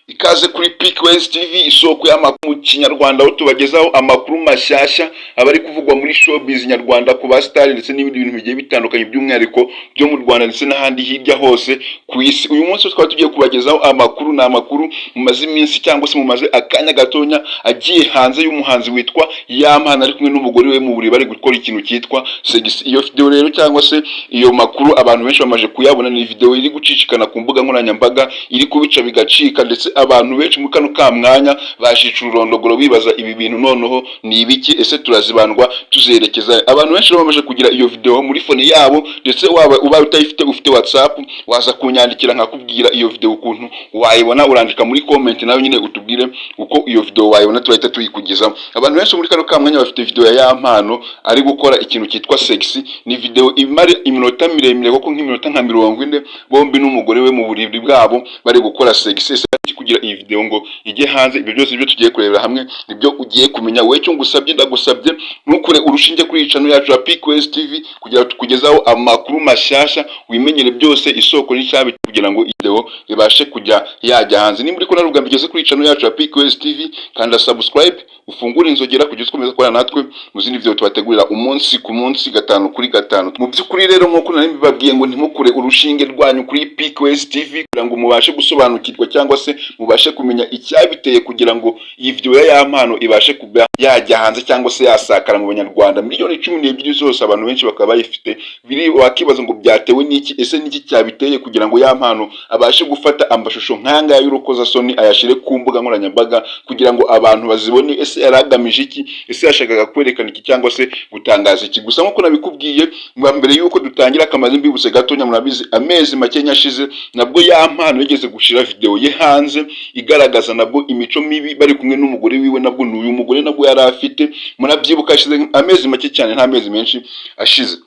Ikaze kuri PQS TV, isoko y'amakuru mu Kinyarwanda, aho tubagezaho amakuru mashyashya abari kuvugwa muri showbiz nyarwanda ku ba star ndetse n'ibindi bintu bigiye bitandukanye by'umwihariko byo mu Rwanda ndetse n'ahandi hirya hose ku isi. Uyu munsi twaba tugiye kubagezaho amakuru, ni amakuru mumaze iminsi cyangwa se mumaze akanya gatonya agiye hanze y'umuhanzi witwa Yampano ari kumwe n'umugore we mu buriri bari gukora ikintu cyitwa sex. Iyo video rero cyangwa se iyo makuru abantu benshi bamaje kuyabona, ni video iri gucicikana ku mbuga nkoranyambaga, iri kubica bigacika, ndetse abantu benshi mu kano ka mwanya bashica ururondogoro bibaza ibi bintu noneho ni ibiki, ese turazibandwa tuzerekeza. Abantu benshi bamaze kugira iyo video muri phone yabo, ndetse uba utayifite ufite WhatsApp waza kunyandikira nkakubwira iyo video ukuntu wayibona, urandika muri comment nawe nyine utubwire uko iyo video wayibona, turahita tuyikugezaho. Abantu benshi muri kano ka mwanya bafite video ya Yampano ari gukora ikintu cyitwa sex. Ni video imara iminota miremire kuko nk'iminota nka 40, bombi n'umugore we mu buriri bwabo bari gukora sex. Kugira iyi video ngo ijye hanze, ibyo byose ibyo tugiye kurebera hamwe nibyo ugiye kumenya. Wowe cyo ngusabye, ndagusabye nukure urushinge kuri iyi channel yacu ya PQS TV kugira tukugezaho amakuru mashyashya, wimenyere byose isoko n'icyabi, kugira ngo video ibashe kujya yajya hanze. Nimba uri kunaruga mbigeze kuri iyi channel yacu ya PQS TV, kanda subscribe, ufungure inzogera kugira ukomeza kubana natwe mu zindi video tubategurira umunsi ku munsi, gatanu kuri gatanu. Mu by'ukuri rero nk'uko nari mbibabwiye ngo ntimukure urushinge rwanyu kuri PQS TV kugira ngo mubashe gusobanukirwa cyangwa se mubashe kumenya icyabiteye, kugira ngo iyi video ya Yampano ibashe kuba yajya hanze cyangwa se yasakara mu Banyarwanda miliyoni 12 zose. Abantu benshi bakaba bayifite, biri wakibaza ngo byatewe n'iki, ese n'iki cyabiteye kugira ngo Yampano abashe gufata amashusho nk'anga y'urukozasoni ayashire ku mbuga nkoranyambaga kugira ngo abantu bazibone. Ese yaragamije iki? Ese yashakaga kwerekana iki cyangwa se gutangaza iki? Gusa nk'uko nabikubwiye mbere yuko dutangira, kamaze mbibuse gatonya, murabizi amezi make nyashize nabwo Yampano yigeze gushira video ye hanze igaragaza nabwo imico mibi bari kumwe n'umugore wiwe. Nabwo n'uyu mugore nabwo yari afite, murabyibuka ashize amezi make cyane, nta mezi menshi ashize.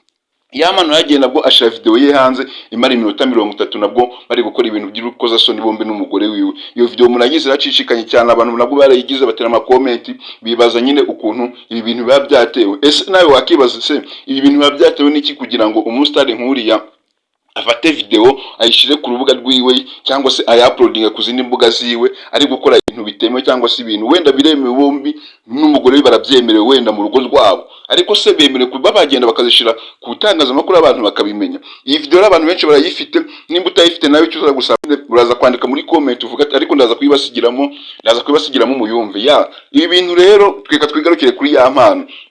Yampano yagiye nabwo ashira video ye hanze imara iminota 30, nabwo bari gukora ibintu by'urukozasoni bombi n'umugore wiwe. Iyo video muragize iracicikanye cyane, abantu nabwo barayigize batera ama comment bibaza nyine ukuntu ibi bintu biba byatewe. Ese nawe wakibaza, se ibi bintu biba byatewe n'iki kugira ngo umustar nkuriya afate video ayishire ku rubuga rwiwe cyangwa se ayuploadinga ku zindi mbuga ziwe, ari gukora ibintu bitemewe cyangwa se ibintu wenda biremewe bombi n'umugore we barabyemerewe wenda mu rugo rwabo, ariko se bemerewe kuba bagenda bakazishira ku itangazamakuru abantu bakabimenya? Iyi video abantu benshi barayifite, nimba utayifite nawe icyo uza gusaba uraza kwandika muri comment uvuga ati ariko ndaza kuyibasigiramo muyumve. Ibi bintu rero tweka twigarukire kuri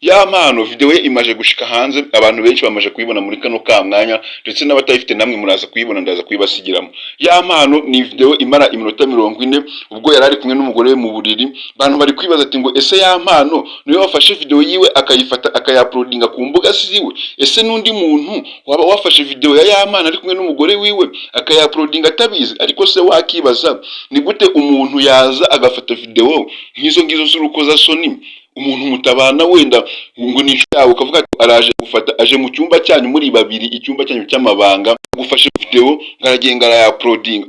Yampano video ye imaje gushika hanze, abantu benshi bamaje kuyibona muri kano ka mwanya, ndetse n'abatayifite namwe muraza kuyibona, ndaza kuyibasigiramo. Yampano ni video imara iminota 40, ubwo yari ari kumwe n'umugore we mu buriri. Abantu bari kwibaza ati ngo ese Yampano niwe wafashe video yiwe akayifata akayuploadinga ku mbuga ziwe? Ese n'undi muntu waba wafashe video ya Yampano ari kumwe n'umugore wiwe akayuploadinga atabizi? Ariko se wakibaza, ni gute umuntu yaza agafata video nk'izo ngizo z'urukozasoni, umuntu mutabana wenda ngo ni cyawe, ukavuga ati araje gufata, aje mu cyumba cyanyu muri babiri, icyumba cyanyu cy'amabanga, gufashe video ngaragenga ya uploading.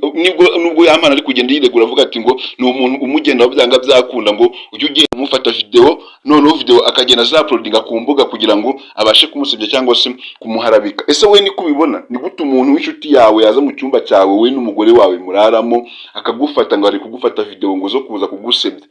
Nubwo Yampano ari kugenda yiregura avuga ati ngo ni umuntu umugenda wabyanga byakunda ngo ujye ugiye kumufata video, noneho video akagenda za uploadinga ku mbuga kugira ngo abashe kumusebya cyangwa se kumuharabika. Ese we ni kubibona? Ni gute umuntu w'inshuti yawe yaza mu cyumba cyawe we n'umugore wawe muraramo akagufata ngo ari kugufata video ngo zo kuza kugusebya?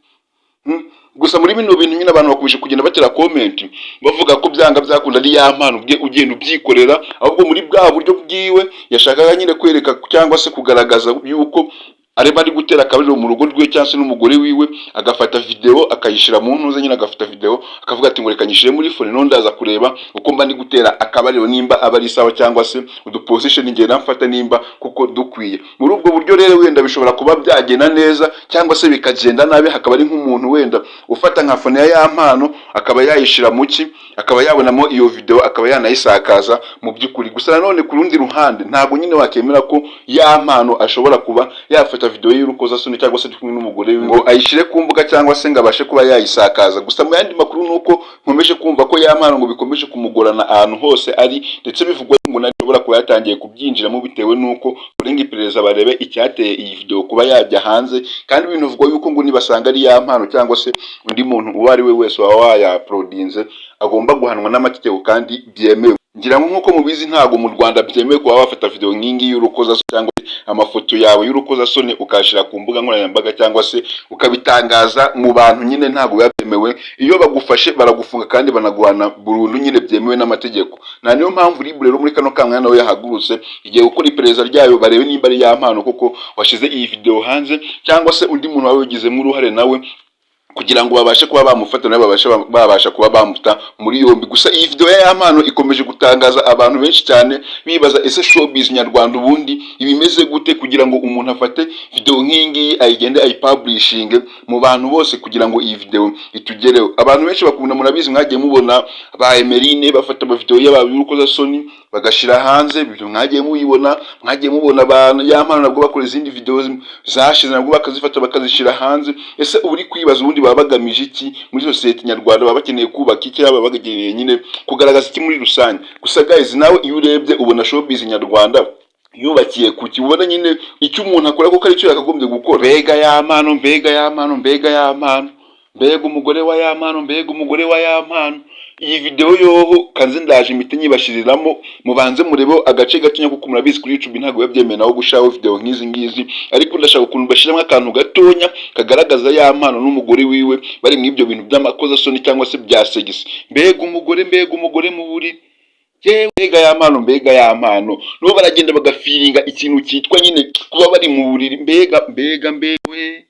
Gusa muri bino bintu nyine abantu bakubije kugenda batera comment bavuga ko byanga byakunda ari Yampano ubwe ugenda ubyikorera, ahubwo muri bwa buryo bwiwe yashakaga nyine kwereka cyangwa se kugaragaza yuko ari gutera akabariro mu rugo rwe cyangwa se n'umugore wiwe, agafata video akayishira mu ntuze nyine, agafata video akavuga ati ngo reka nyishire muri phone, none ndaza kureba uko mba ndi gutera akabariro nimba aba ari sawa cyangwa se uduposition ngiye namfata nimba kuko dukwiye. Muri ubwo buryo rero wenda bishobora kuba byagenda neza cyangwa se bikagenda nabi, hakaba ari nk'umuntu wenda ufata nka phone ya Yampano akaba yayishira muki, akaba yabonamo iyo video akaba yanayisakaza mu by'ukuri. Gusa nanone ku rundi ruhande ntabwo nyine wakemera ko Yampano ashobora kuba yafata video y'urukozasoni cyangwa se kumwe n'umugore we ngo ayishire ku mbuga cyangwa se ngo abashe kuba yayisakaza. Gusa mu yandi makuru nuko nkomeje kumva ko Yampano ngo bikomeje kumugorana ahantu hose ari, ndetse bivugwa ngo nashobora kuba yatangiye kubyinjiramo bitewe nuko kurenga iperereza barebe icyateye iyi video kuba yajya hanze. Kandi ibintu bivugwa yuko ngo nibasanga ari Yampano cyangwa se undi muntu uwo ari we wese waba wayaploadinze agomba guhanwa n'amategeko kandi byemewe. ngira ngo nk'uko mubizi ntago mu Rwanda byemewe kuba wafata video nk'ingi y'urukozasoni cyangwa amafoto yawe y'urukozasoni ukashira ku mbuga nkoranyambaga cyangwa se ukabitangaza mu bantu, nyine ntago biba byemewe. Iyo bagufashe baragufunga kandi banaguhana burundu, nyine byemewe n'amategeko. Na niyo mpamvu RIB rero muri kano kamwanya nawe yahagurutse igiye gukora iperereza ryayo barebe nimba ari ya mpano koko washize iyi video hanze, cyangwa se undi muntu wawe wigizemo uruhare nawe, kugira ngo babashe kuba bamufata nawe babasha kuba bamuta muri yombi. Gusa iyi video ya mpano ikomeje gutangaza abantu benshi cyane, bibaza ese showbiz nyarwanda ubundi ibimeze gute kugira ngo umuntu afate video nk'ingi ayigende ayipublishinge mu bantu bose kugira ngo iyi video itugereho. Abantu benshi bakunda, murabizi mwagiye mubona ba Emeline bafata ama video y'abantu y'urukozasoni bagashira hanze, ibyo mwagiye mubibona, mwagiye mubona abantu ya mpano nabwo bakora izindi video zashize nabwo bakazifata bakazishira hanze. Ese uri kwibaza ubundi baba bagamije iki muri society nyarwanda? Baba bakeneye kubaka iki? Baba bagageneye nyine kugaragaza iki muri rusange? Gusa guys, nawe iyo urebye ubona showbiz nyarwanda yubakiye ku kibona nyine icyo umuntu akora kuko ari cyo yakagombye gukora. Mbega ya mpano, mbega ya mpano, mbega ya mpano, mbega umugore wa ya mpano, mbega umugore wa ya mpano. Iyi video yoho kanze ndaje imite nyibashiriramo, mubanze murebe agace gatonya kuko murabizi kuri YouTube ntago yabyemeye naho gushaho video nk'izi ngizi, ariko ndashaka ukuntu bashiramo akantu gatonya kagaragaza ya mpano n'umugore wiwe bari mu ibyo bintu by'amakozasoni cyangwa se bya segisi. Mbega umugore, mbega umugore mu buriri, yewe mbega ya mpano, mbega ya mpano. Nubo baragenda bagafiringa ikintu cyitwa nyine kuba bari mu buriri. Mbega mbega mbewe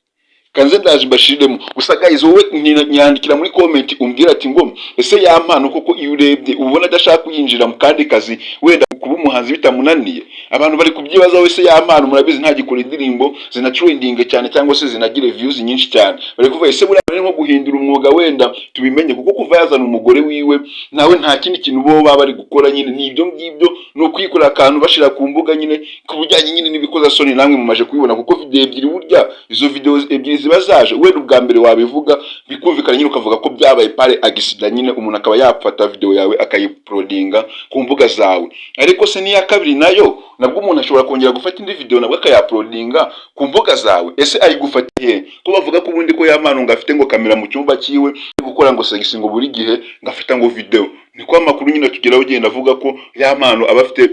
kanze ndaje mbashiremo. Gusa guys, wowe nyandikira muri comment umbwira ati ngo ese ya mpano koko iyo urebye ubona adashaka kuyinjira mu kandi kazi wenda kuba umuhanzi bitamunaniye? Abantu bari kubyibaza, wese ya mpano murabizi ntagikora indirimbo zinatrending cyane cyangwa se zinagira views nyinshi cyane. Bari kuvuga ese buri nko guhindura umwuga wenda tubimenye, kuko kuva yazana umugore wiwe nawe nta kindi kintu bo baba bari gukora, nyine ni ibyo ngibyo, no kwikora akantu bashira ku mbuga nyine kubujyanye nyine n'ibikoza-soni. Namwe mumaje kubibona kuko video ebyiri, burya izo video ebyiri ziba zaje wenda ubwa mbere wabivuga bikumvikana nyine ukavuga ko byabaye pare accident, nyine umuntu akaba yapfata video yawe akayiprodinga ku mbuga zawe. Ariko se niya kabiri nayo nabwo umuntu ashobora kongera gufata indi video nabwo akayaprodinga ku mbuga zawe. Ese ayigufatiye ko bavuga ko ubundi ko ya mpano ngafite ngo kamera mu cyumba cyiwe gukora ngo segisi ngo buri gihe ngafita ngo video? Niko amakuru nyine tugeraho ugenda avuga ko ya mpano aba afite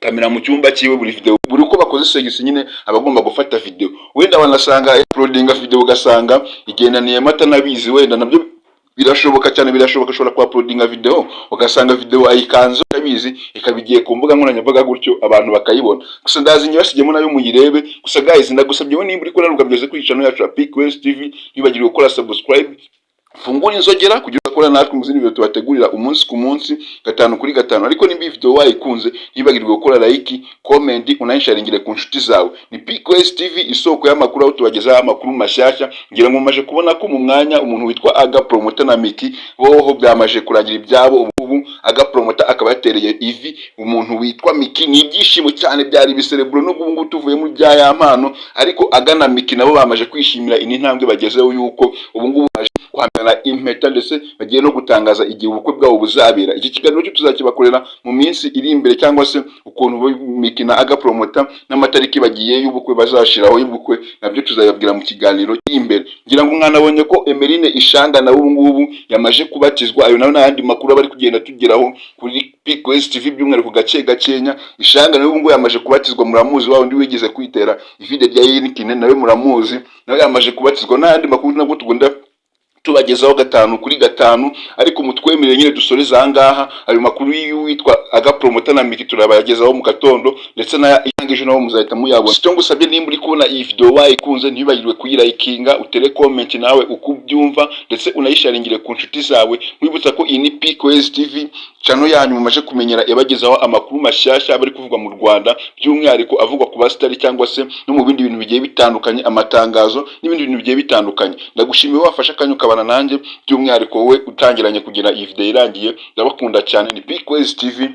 kamera mu cyumba cyiwe buri video, buri uko bakoze segisi nyine abagomba gufata video. Wenda wanasanga uploadinga video ugasanga igendaniye mata nabizi, wenda nabyo birashoboka cyane, birashoboka ashobora kwa uploadinga video ugasanga video ayikanze kabizi ikabigiye ku mbuga nkoranyambaga gutyo abantu bakayibona. Gusa ndazi nyibashigemo nayo muyirebe. Gusa guys, ndagusabye nimba uri kora rugabyoze kuri channel yacu ya PQS TV, ntibagire gukora subscribe, fungura inzogera kugira ukora natwe mu zindi video tubategurira umunsi ku munsi, gatanu kuri gatanu. Ariko nimba video wayikunze ntibagirwe gukora like, comment, unayisharingire ku nshuti zawe. Ni PQS TV, isoko y'amakuru aho tubagezaho amakuru mashyashya. Ngira ngo mumaje kubona ko mu mwanya umuntu witwa Aga Promoter na Miki boho byamaje kurangira ibyabo. Ubu Aga Promoter akaba yatereye ivi umuntu witwa Miki. Ni ibyishimo cyane, byari bisereburo no ubungu tuvuye muri bya ya mpano, ariko Aga na Miki nabo bamaje kwishimira ini ntambwe bagezeho, yuko ubungu kwambara impeta ndetse bagiye no gutangaza igihe ubukwe bwabo buzabera. Iki kiganiro cyo tuzakibakorera mu minsi iri imbere, cyangwa se ukuntu Miki na Aga Promoter n'amatariki bagiye y'ubukwe bazashiraho y'ubukwe nabyo tuzayabwira mu kiganiro imbere. Ngira ngo mwanabonye ko Emeline Ishanga na ubu ngubu yamaje kubatizwa. Ayo nayo n'andi makuru bari kugenda tugeraho kuri PQS TV by'umwere ku gace gakenya. Ishanga nayo ubu ngubu yamaje kubatizwa, muramuzi wao ndi wigeze kwitera ivide rya Yenikine nawe muramuzi, nawe yamaje kubatizwa. N'andi makuru nabwo tugunda tubagezaho gatanu kuri gatanu, ariko mutwemerere nyine dusoreza ahangaha. Ayo makuru y'uwitwa Aga Promoter na Miki turabagezaho mu gatondo, ndetse na iyangeje naho muzahita muyabona. Sicyo ngusabye, nimba uri kubona iyi video wayikunze ntibagirwe kuyirayikinga, utere comment nawe uko ubyumva, ndetse unayisharingire ku nshuti zawe. Mwibutsa ko iyi ni PQS TV channel yanyu mumaje kumenyera yabagezaho amakuru mashyashya bari kuvugwa mu Rwanda, by'umwihariko avugwa ku basitari cyangwa se no mu bindi bintu bigiye bitandukanye, amatangazo n'ibindi bintu bigiye bitandukanye. Ndagushimiye wafasha kanyu kabana nanjye, by'umwihariko wowe utangiranye kugira iyi video irangiye. Ndabakunda cyane. Ni PQS TV.